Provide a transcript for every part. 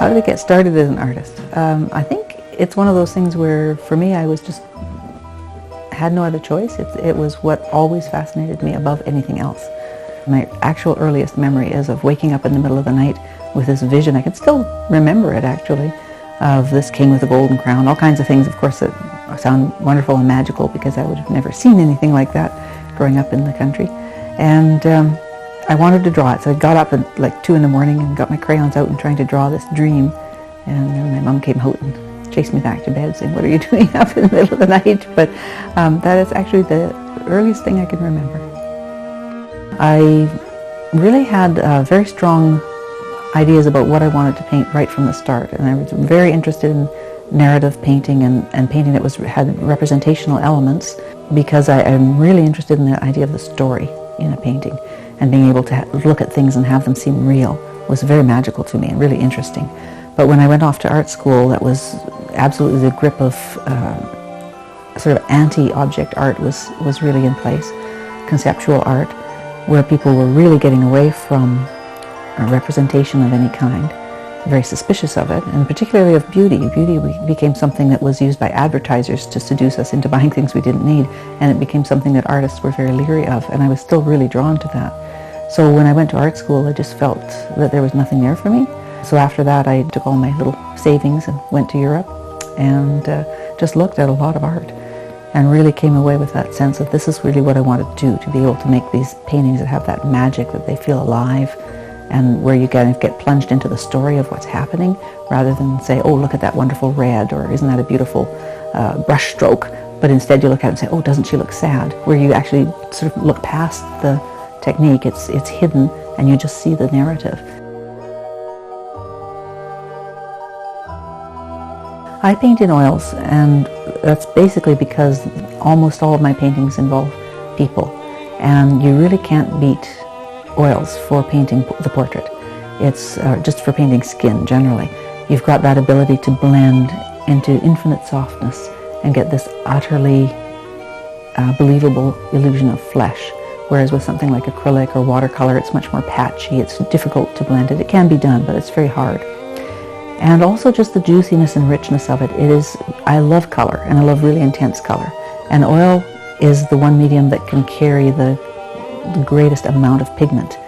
How did I get started as an artist? I think it's one of those things where, for me, I was just had no other choice. It was what always fascinated me above anything else. My actual earliest memory is of waking up in the middle of the night with this vision. I can still remember it, actually, of this king with a golden crown, all kinds of things, of course, that sound wonderful and magical because I would have never seen anything like that growing up in the country. And I wanted to draw it, so I got up at like 2 in the morning and got my crayons out and trying to draw this dream. And then my mum came out and chased me back to bed saying, "What are you doing up in the middle of the night?" But that is actually the earliest thing I can remember. I really had very strong ideas about what I wanted to paint right from the start, and I was very interested in narrative painting and painting that had representational elements, because I'm really interested in the idea of the story in a painting, and being able to look at things and have them seem real was very magical to me and really interesting. But when I went off to art school, that was absolutely the grip of sort of anti-object art was really in place, conceptual art, where people were really getting away from a representation of any kind, very suspicious of it, and particularly of beauty. Beauty became something that was used by advertisers to seduce us into buying things we didn't need, and it became something that artists were very leery of, and I was still really drawn to that. So when I went to art school, I just felt that there was nothing there for me. So after that, I took all my little savings and went to Europe and just looked at a lot of art, and really came away with that sense of this is really what I want to do, to be able to make these paintings that have that magic, that they feel alive, and where you kind of get plunged into the story of what's happening, rather than say, oh, look at that wonderful red, or isn't that a beautiful brush stroke, but instead you look at it and say, oh, doesn't she look sad, where you actually sort of look past the technique, it's hidden, and you just see the narrative. I paint in oils, and that's basically because almost all of my paintings involve people, and you really can't beat oils for painting the portrait. It's just for painting skin generally. You've got that ability to blend into infinite softness and get this utterly believable illusion of flesh, whereas with something like acrylic or watercolor, it's much more patchy, it's difficult to blend it. It can be done, but it's very hard. And also just the juiciness and richness of it. I love color, and I love really intense color. And oil is the one medium that can carry the greatest amount of pigment.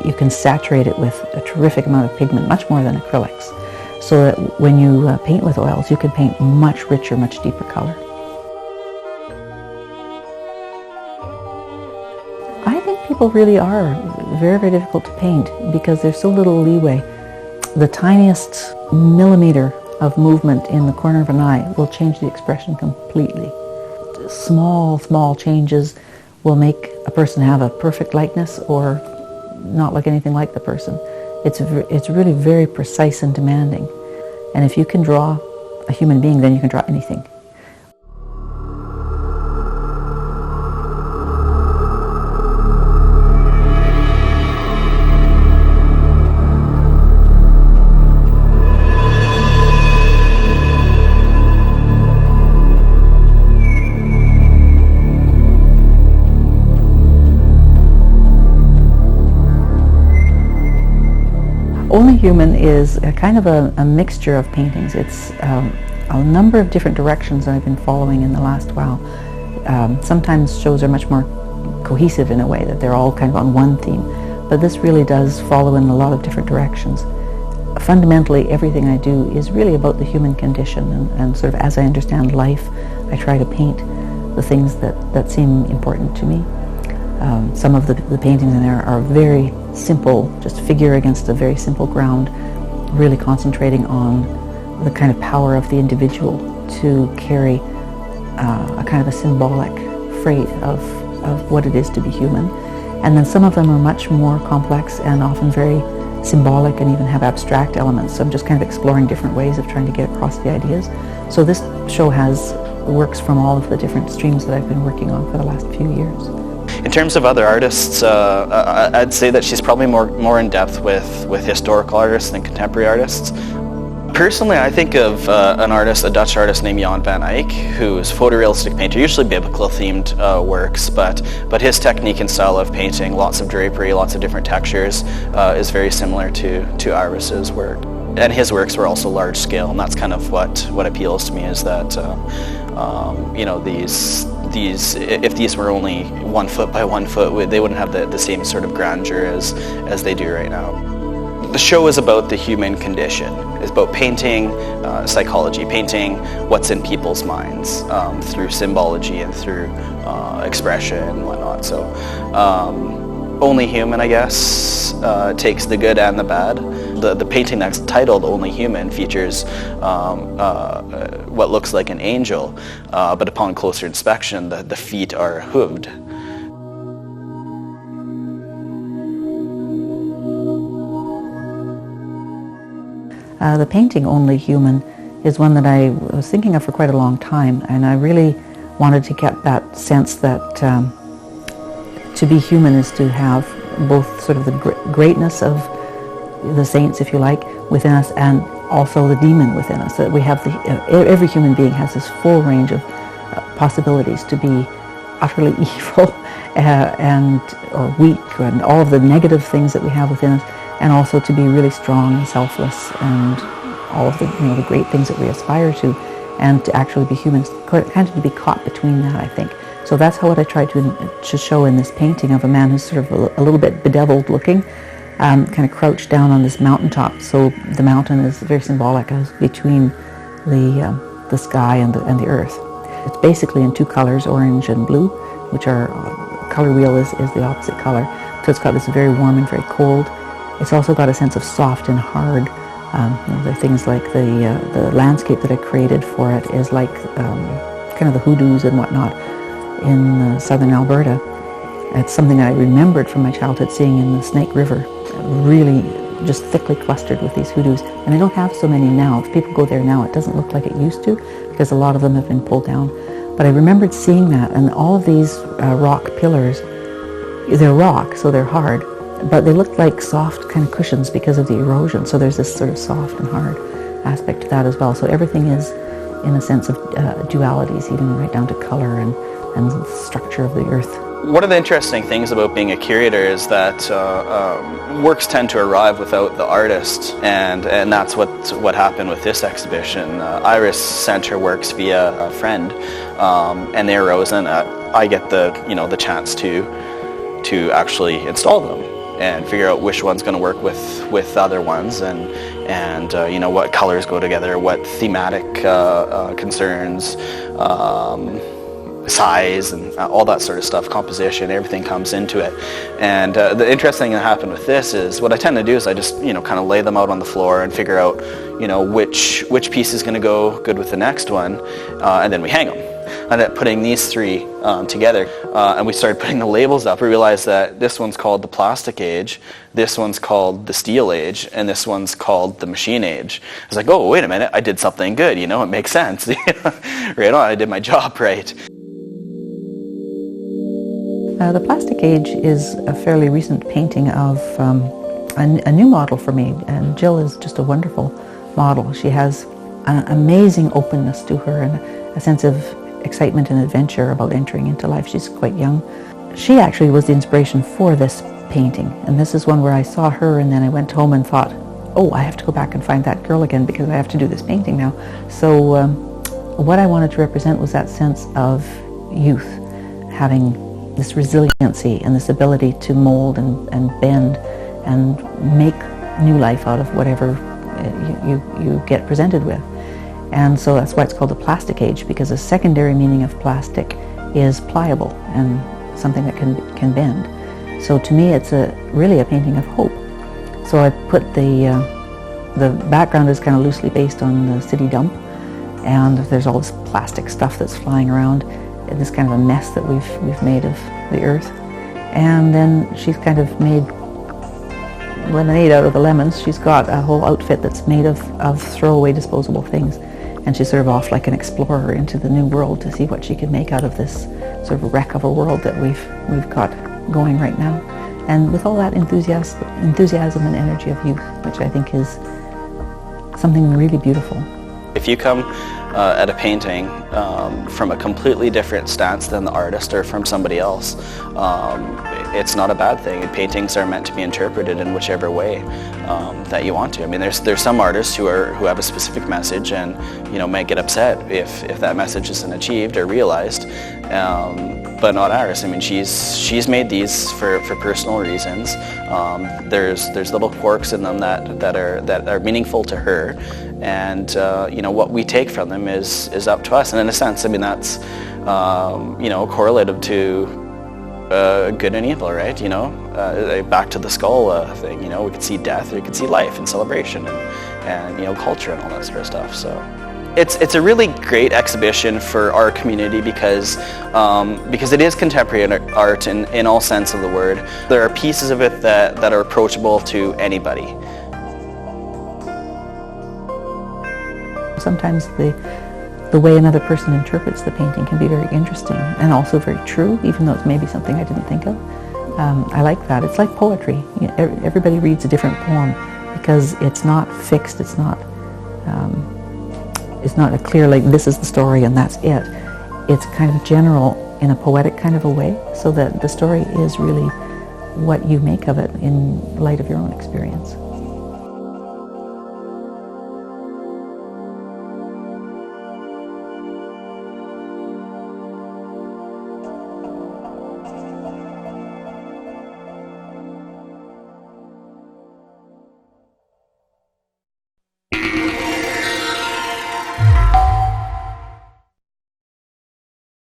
You can saturate it with a terrific amount of pigment, much more than acrylics. So that when you paint with oils, you can paint much richer, much deeper color. I think people really are very, very difficult to paint because there's so little leeway. The tiniest millimeter of movement in the corner of an eye will change the expression completely. Small, small changes will make a person have a perfect likeness or not look anything like the person. It's really very precise and demanding. And if you can draw a human being, then you can draw anything. Only Human is a kind of a mixture of paintings. It's a number of different directions that I've been following in the last while. Sometimes shows are much more cohesive in a way, that they're all kind of on one theme, but this really does follow in a lot of different directions. Fundamentally, everything I do is really about the human condition, and sort of as I understand life, I try to paint the things that seem important to me. Some of the paintings in there are very simple, just figure against a very simple ground, really concentrating on the kind of power of the individual to carry a kind of a symbolic freight of what it is to be human. And then some of them are much more complex and often very symbolic and even have abstract elements. So I'm just kind of exploring different ways of trying to get across the ideas. So this show has works from all of the different streams that I've been working on for the last few years. In terms of other artists, I'd say that she's probably more in depth with historical artists than contemporary artists. Personally, I think of a Dutch artist named Jan van Eyck, who's a photorealistic painter, usually biblical themed works, but his technique and style of painting, lots of drapery, lots of different textures, is very similar to Iris's work. And his works were also large scale, and that's kind of what appeals to me, is that you know, these if these were only 1 foot by 1 foot, they wouldn't have the same sort of grandeur as they do right now. The show is about the human condition. It's about painting psychology, painting what's in people's minds through symbology and through expression and whatnot. So Only Human, I guess, takes the good and the bad. The painting that's titled Only Human features what looks like an angel, but upon closer inspection, the feet are hooved. The painting Only Human is one that I was thinking of for quite a long time, and I really wanted to get that sense that to be human is to have both sort of the greatness of the saints, if you like, within us, and also the demon within us. That we have every human being has this full range of possibilities to be utterly evil or weak, and all of the negative things that we have within us, and also to be really strong and selfless, and all of the the great things that we aspire to, and to actually be human, kind of to be caught between that, I think. So that's what I tried to show in this painting of a man who's sort of a little bit bedeviled looking, kind of crouched down on this mountaintop. So the mountain is very symbolic as between the sky and the earth. It's basically in two colors, orange and blue, which are color wheel is the opposite color. So it's got this very warm and very cold. It's also got a sense of soft and hard. There are things like the landscape that I created for it is like kind of the hoodoos and whatnot in southern Alberta. It's something I remembered from my childhood seeing in the Snake River, really just thickly clustered with these hoodoos. And they don't have so many now. If people go there now, it doesn't look like it used to, because a lot of them have been pulled down. But I remembered seeing that, and all of these rock pillars, they're rock, so they're hard, but they look like soft kind of cushions because of the erosion. So there's this sort of soft and hard aspect to that as well. So everything is in a sense of dualities, even right down to color and the structure of the earth. One of the interesting things about being a curator is that works tend to arrive without the artist, and that's what happened with this exhibition. Iris sent her works via a friend, and they arose, and I get the chance to actually install them and figure out which one's going to work with other ones, and what colors go together, what thematic concerns, size, and all that sort of stuff, composition, everything comes into it. And the interesting thing that happened with this is, what I tend to do is I just kind of lay them out on the floor and figure out which piece is going to go good with the next one, and then we hang them. I ended up putting these three together, and we started putting the labels up. We realized that this one's called the Plastic Age, this one's called the Steel Age, and this one's called the Machine Age. I was like, oh, wait a minute, I did something good, it makes sense. Right on, I did my job right. The Plastic Age is a fairly recent painting of a new model for me, and Jill is just a wonderful model. She has an amazing openness to her and a sense of excitement and adventure about entering into life. She's quite young. She actually was the inspiration for this painting, and this is one where I saw her and then I went home and thought, oh, I have to go back and find that girl again because I have to do this painting now. So what I wanted to represent was that sense of youth, having this resiliency and this ability to mold and bend and make new life out of whatever you get presented with. And so that's why it's called the Plastic Age, because the secondary meaning of plastic is pliable and something that can bend. So to me it's really a painting of hope. So I put the background is kind of loosely based on the city dump, and there's all this plastic stuff that's flying around, this kind of a mess that we've made of the earth. And then she's kind of made lemonade out of the lemons. She's got a whole outfit that's made of throwaway disposable things, and she's sort of off like an explorer into the new world to see what she can make out of this sort of wreck of a world that we've got going right now. And with all that enthusiasm and energy of youth, which I think is something really beautiful. If you come at a painting from a completely different stance than the artist or from somebody else, it's not a bad thing. Paintings are meant to be interpreted in whichever way that you want to. I mean, there's some artists who have a specific message, and might get upset if that message isn't achieved or realized, but not ours. I mean, she's made these for personal reasons. There's little quirks in them that are meaningful to her, and what we take from them is up to us. And in a sense, I mean, that's correlative to good and evil, right? Back to the skull thing. We could see death, or you could see life and celebration, and culture and all that sort of stuff. So it's a really great exhibition for our community because it is contemporary art in all sense of the word. There are pieces of it that are approachable to anybody. Sometimes the way another person interprets the painting can be very interesting and also very true, even though it's maybe something I didn't think of. I like that. It's like poetry. Everybody reads a different poem because it's not fixed. It's not a clear, like, this is the story and that's it. It's kind of general in a poetic kind of a way, so that the story is really what you make of it in light of your own experience.